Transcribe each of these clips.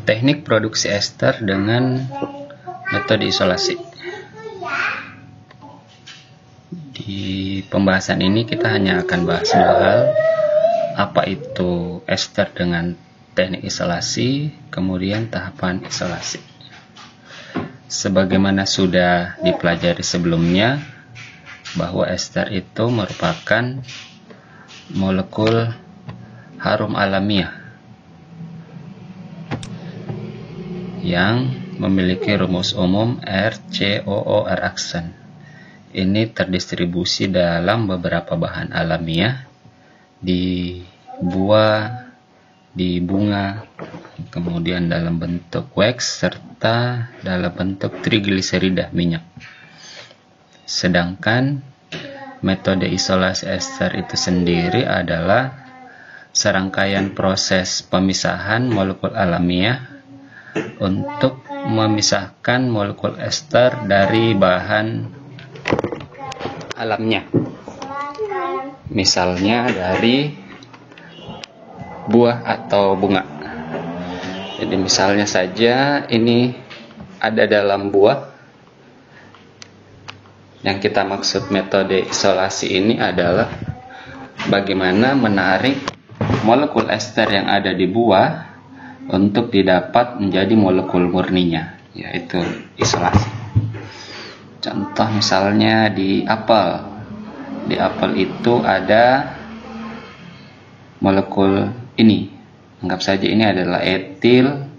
Teknik produksi ester dengan metode isolasi. Di pembahasan ini kita hanya akan bahas dua hal, apa itu ester dengan teknik isolasi, kemudian tahapan isolasi. Sebagaimana sudah dipelajari sebelumnya, bahwa ester itu merupakan molekul harum alamiah yang memiliki rumus umum RCOO reaksen. Ini terdistribusi dalam beberapa bahan alamiah di buah, di bunga, kemudian dalam bentuk wax serta dalam bentuk trigliserida minyak. Sedangkan metode isolasi ester itu sendiri adalah serangkaian proses pemisahan molekul alamiah untuk memisahkan molekul ester dari bahan alamnya. Misalnya dari buah atau bunga. Jadi misalnya saja ini ada dalam buah. Yang kita maksud metode isolasi ini adalah bagaimana menarik molekul ester yang ada di buah untuk didapat menjadi molekul murninya, yaitu isolasi. Contoh misalnya di apel. Di apel itu ada molekul ini. Anggap saja ini adalah etil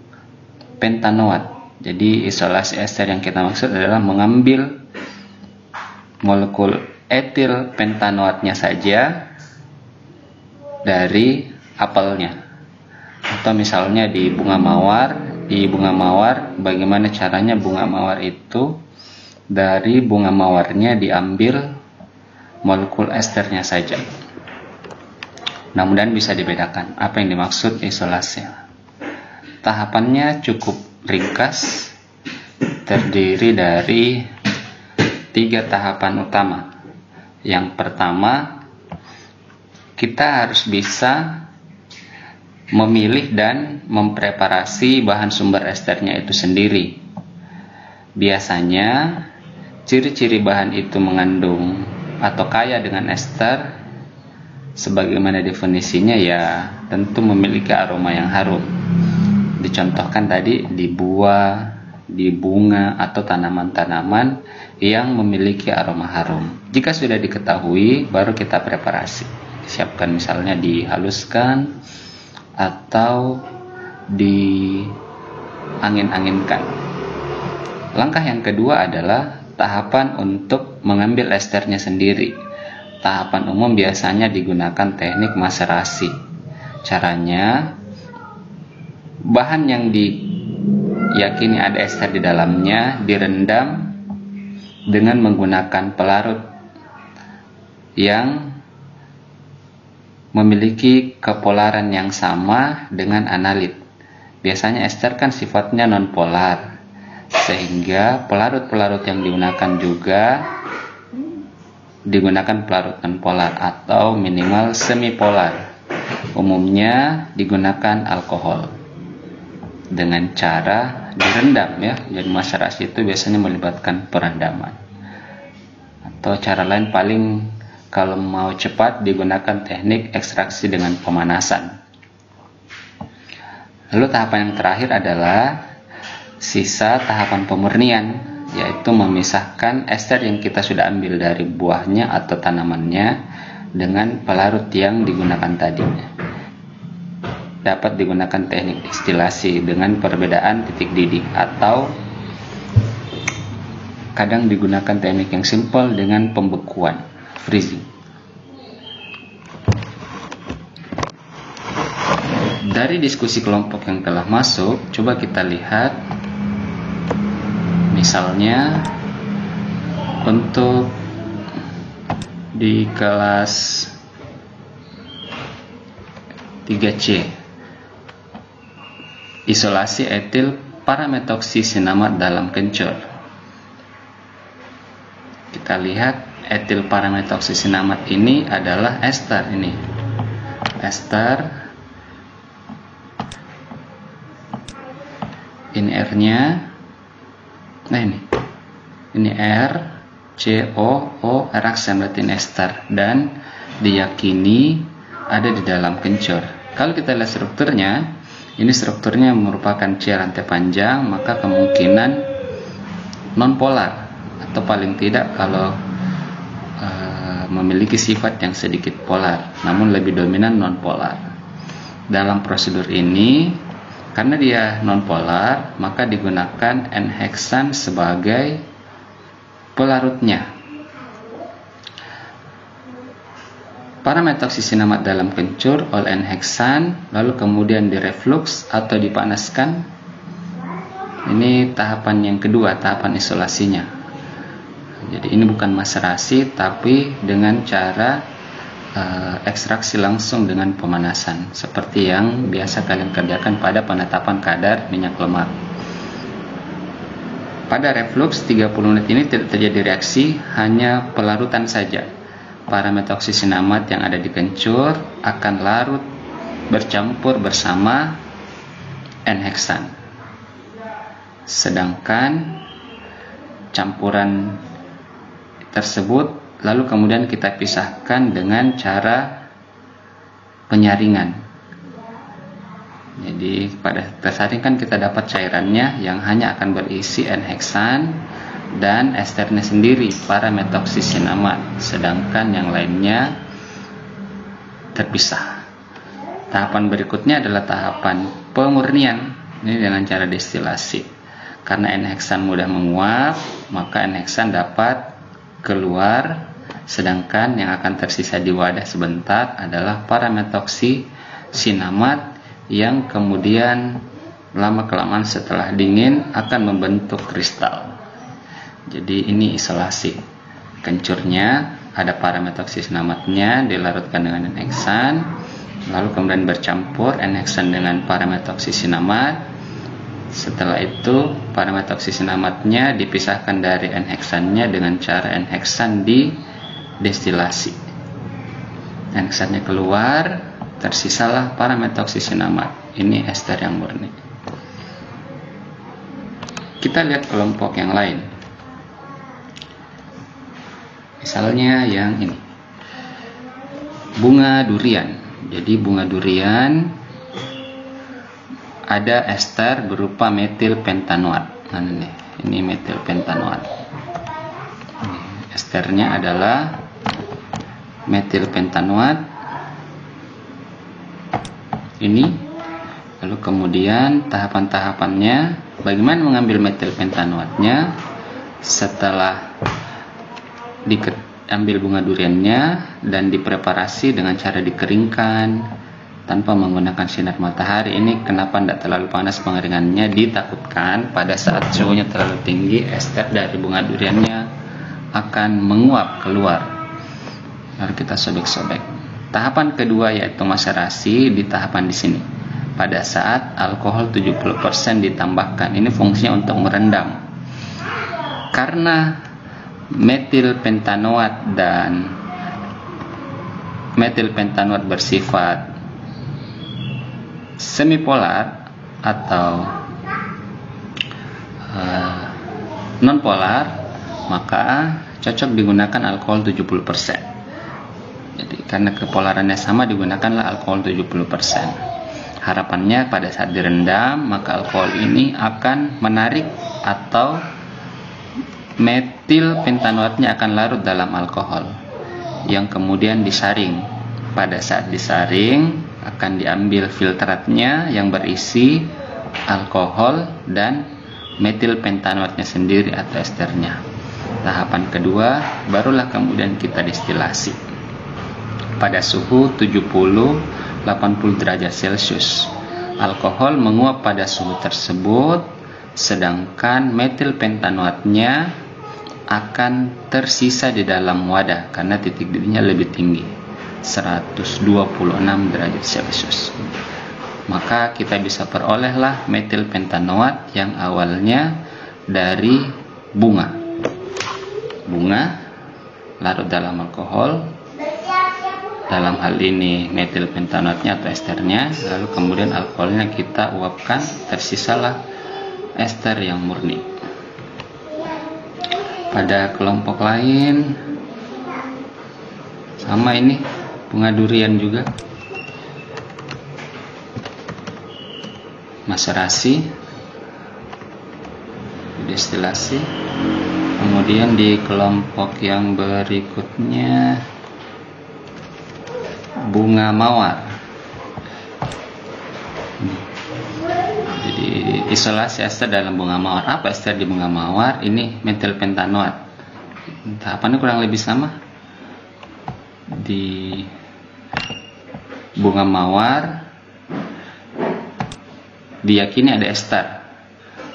pentanoat. Jadi isolasi ester yang kita maksud adalah mengambil molekul etil pentanoatnya saja dari apelnya. Atau misalnya di bunga mawar, bagaimana caranya bunga mawar itu dari bunga mawarnya diambil molekul esternya saja. Namun bisa dibedakan apa yang dimaksud isolasi. Tahapannya cukup ringkas, terdiri dari 3 tahapan utama. Yang pertama, kita harus bisa memilih dan mempreparasi bahan sumber esternya itu sendiri. Biasanya, ciri-ciri bahan itu mengandung atau kaya dengan ester, sebagaimana definisinya ya tentu memiliki aroma yang harum. Dicontohkan tadi di buah, di bunga, atau tanaman-tanaman yang memiliki aroma harum. Jika sudah diketahui, baru kita preparasi. Siapkan misalnya dihaluskan atau diangin-anginkan. Langkah yang kedua adalah tahapan untuk mengambil esternya sendiri. Tahapan umum biasanya digunakan teknik maserasi. Caranya, bahan yang diyakini ada ester di dalamnya direndam dengan menggunakan pelarut yang memiliki kepolaran yang sama dengan analit. Biasanya ester kan sifatnya nonpolar, sehingga pelarut-pelarut yang digunakan juga digunakan pelarut nonpolar atau minimal semipolar. Umumnya digunakan alkohol dengan cara direndam ya. Jadi maserasi itu biasanya melibatkan perendaman. Atau cara lain paling kalau mau cepat digunakan teknik ekstraksi dengan pemanasan. Lalu tahapan yang terakhir adalah sisa tahapan pemurnian, yaitu memisahkan ester yang kita sudah ambil dari buahnya atau tanamannya dengan pelarut yang digunakan tadi. Dapat digunakan teknik distilasi dengan perbedaan titik didih, atau kadang digunakan teknik yang simpel dengan pembekuan, freezing. Dari diskusi kelompok yang telah masuk, coba kita lihat misalnya untuk di kelas 3C, isolasi etil parametoksisinamat dalam kencur. Kita lihat etil parametoksisinamat ini adalah ester ini. Ester Ini R-nya. Nah ini R, C, O, R aksen, berarti ini ester, dan diyakini ada di dalam kencur. Kalau kita lihat strukturnya, ini strukturnya merupakan C rantai panjang, maka kemungkinan nonpolar, atau paling tidak kalau memiliki sifat yang sedikit polar, namun lebih dominan nonpolar. Dalam prosedur ini, karena dia nonpolar, maka digunakan N-heksan sebagai pelarutnya. Parametoksisinamat dalam kencur ol N-heksan, lalu kemudian direflux atau dipanaskan. Ini tahapan yang kedua, tahapan isolasinya. Jadi ini bukan maserasi, tapi dengan cara ekstraksi langsung dengan pemanasan, seperti yang biasa kalian kerjakan pada penetapan kadar minyak lemak. Pada reflux 30 menit ini tidak terjadi reaksi, hanya pelarutan saja. Parametoksisinamat yang ada di kencur akan larut bercampur bersama N-heksan. Sedangkan campuran tersebut lalu kemudian kita pisahkan dengan cara penyaringan. Jadi pada tersaring kan kita dapat cairannya yang hanya akan berisi N-heksan dan esternya sendiri, parametoksisinamat, sedangkan yang lainnya terpisah. Tahapan berikutnya adalah tahapan pemurnian, ini dengan cara destilasi. Karena N-heksan mudah menguap, maka N-heksan dapat keluar, sedangkan yang akan tersisa di wadah sebentar adalah parametoksisinamat yang kemudian lama-kelamaan setelah dingin akan membentuk kristal. Jadi ini isolasi. Kencurnya ada parametoksisinamatnya dilarutkan dengan N-heksan, lalu kemudian bercampur N-heksan dengan parametoksisinamat. Setelah itu parametoksisinamatnya dipisahkan dari N-heksannya dengan cara N-heksan didestilasi. N-heksannya keluar, tersisalah parametoksisinamat. Ini ester yang murni. Kita lihat kelompok yang lain. Misalnya yang ini, bunga durian. Jadi bunga durian ada ester berupa metil pentanoat. Nah, ini metil pentanoat. Esternya adalah metil pentanoat. Ini. Lalu kemudian tahapan-tahapannya, bagaimana mengambil metil pentanoatnya? Setelah diambil bunga duriannya dan dipreparasi dengan cara dikeringkan tanpa menggunakan sinar matahari. Ini kenapa tidak terlalu panas pengeringannya? Ditakutkan pada saat suhunya terlalu tinggi, ester dari bunga duriannya akan menguap keluar. Lalu kita sobek-sobek. Tahapan kedua yaitu maserasi di tahapan di sini. Pada saat alkohol 70% ditambahkan. Ini fungsinya untuk merendam. Karena metil pentanoat dan metil pentanoat bersifat semipolar atau nonpolar, maka cocok digunakan alkohol 70%. Jadi karena kepolarannya sama, digunakanlah alkohol 70%. Harapannya pada saat direndam, maka alkohol ini akan menarik atau metil pentanoatnya akan larut dalam alkohol yang kemudian disaring. Pada saat disaring akan diambil filtratnya yang berisi alkohol dan metil pentanoatnya sendiri atau esternya. Tahapan kedua barulah kemudian kita destilasi pada suhu 70-80 derajat Celcius. Alkohol menguap pada suhu tersebut, sedangkan metil pentanoatnya akan tersisa di dalam wadah karena titik didihnya lebih tinggi, 126 derajat Celcius. Maka kita bisa perolehlah metil pentanoat yang awalnya dari bunga larut dalam alkohol, dalam hal ini metil pentanoatnya atau esternya, lalu kemudian alkoholnya kita uapkan, tersisalah ester yang murni. Pada kelompok lain sama, ini bunga durian juga, maserasi, destilasi. Kemudian di kelompok yang berikutnya bunga mawar. Jadi isolasi ester dalam bunga mawar. Apa ester di bunga mawar? Ini metil pentanoat. Tahapannya kurang lebih sama. Di bunga mawar diyakini ada ester,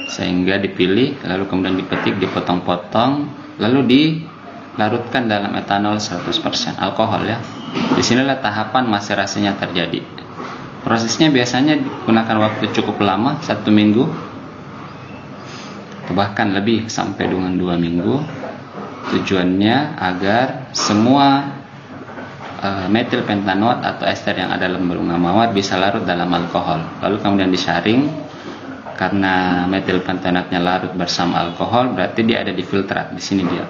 sehingga dipilih, lalu kemudian dipetik, dipotong-potong, lalu dilarutkan dalam etanol 100% alkohol ya. Disinilah tahapan maserasinya terjadi. Prosesnya biasanya digunakan waktu cukup lama, 1 minggu, bahkan lebih sampai dengan 2 minggu. Tujuannya agar semua metil pentanoat atau ester yang ada dalam bunga mawar bisa larut dalam alkohol, lalu kemudian disaring. Karena metil pentanoatnya larut bersama alkohol, berarti dia ada di filtrat. Di sini dia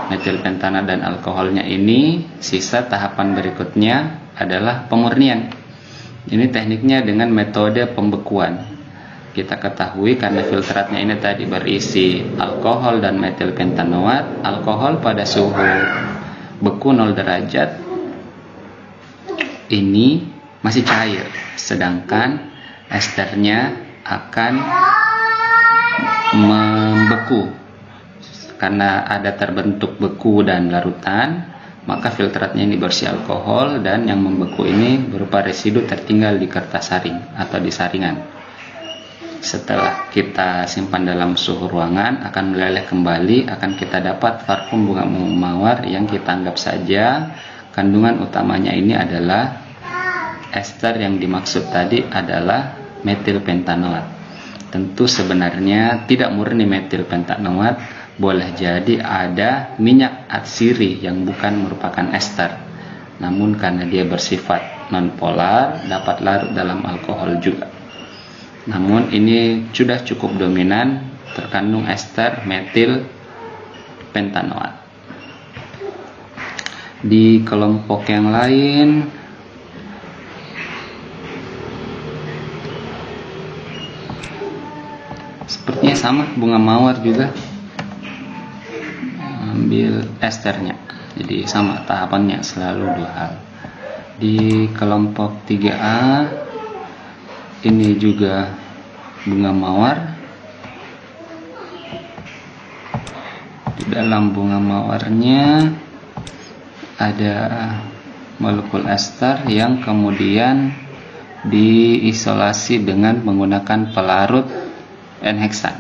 metil pentanoat dan alkoholnya ini. Sisa tahapan berikutnya adalah pemurnian. Ini tekniknya dengan metode pembekuan. Kita ketahui karena filtratnya ini tadi berisi alkohol dan metil pentanoat. Alkohol pada suhu beku 0 derajat ini masih cair, sedangkan esternya akan membeku. Karena ada terbentuk beku dan larutan, maka filtratnya ini bersih alkohol, dan yang membeku ini berupa residu tertinggal di kertas saring atau di saringan. Setelah kita simpan dalam suhu ruangan, akan meleleh kembali, akan kita dapat parfum bunga mawar yang kita anggap saja kandungan utamanya ini adalah ester yang dimaksud tadi adalah metil pentanoat. Tentu sebenarnya tidak murni metil pentanoat, boleh jadi ada minyak atsiri yang bukan merupakan ester, namun karena dia bersifat nonpolar dapat larut dalam alkohol juga. Namun ini sudah cukup dominan terkandung ester metil pentanoat. Di kelompok yang lain sepertinya sama, bunga mawar juga ambil esternya. Jadi sama tahapannya, selalu 2 hal. Di kelompok 3A ini juga bunga mawar. Di dalam bunga mawarnya ada molekul ester yang kemudian diisolasi dengan menggunakan pelarut N-heksan.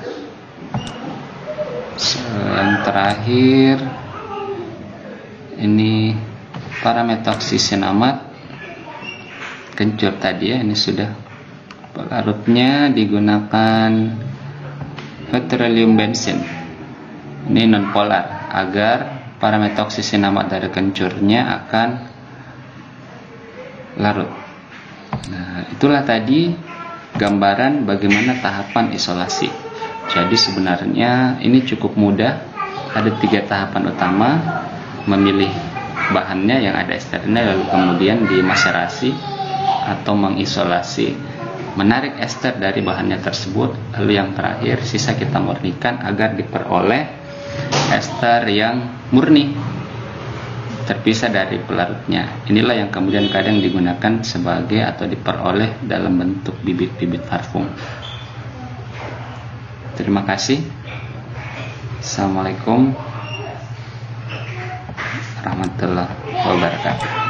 Yang terakhir ini parametoksisinamat kencur tadi ya, ini sudah pelarutnya digunakan petroleum bensin. Ini nonpolar agar parametoksisinamat dari kencurnya akan larut. Nah, itulah tadi gambaran bagaimana tahapan isolasi. Jadi sebenarnya ini cukup mudah. Ada 3 tahapan utama: memilih bahannya yang ada esternya, lalu kemudian dimaserasi atau mengisolasi, menarik ester dari bahannya tersebut, lalu yang terakhir sisa kita murnikan agar diperoleh ester yang murni terpisah dari pelarutnya. Inilah yang kemudian kadang digunakan sebagai atau diperoleh dalam bentuk bibit-bibit parfum. Terima kasih. Assalamualaikum warahmatullahi wabarakatuh.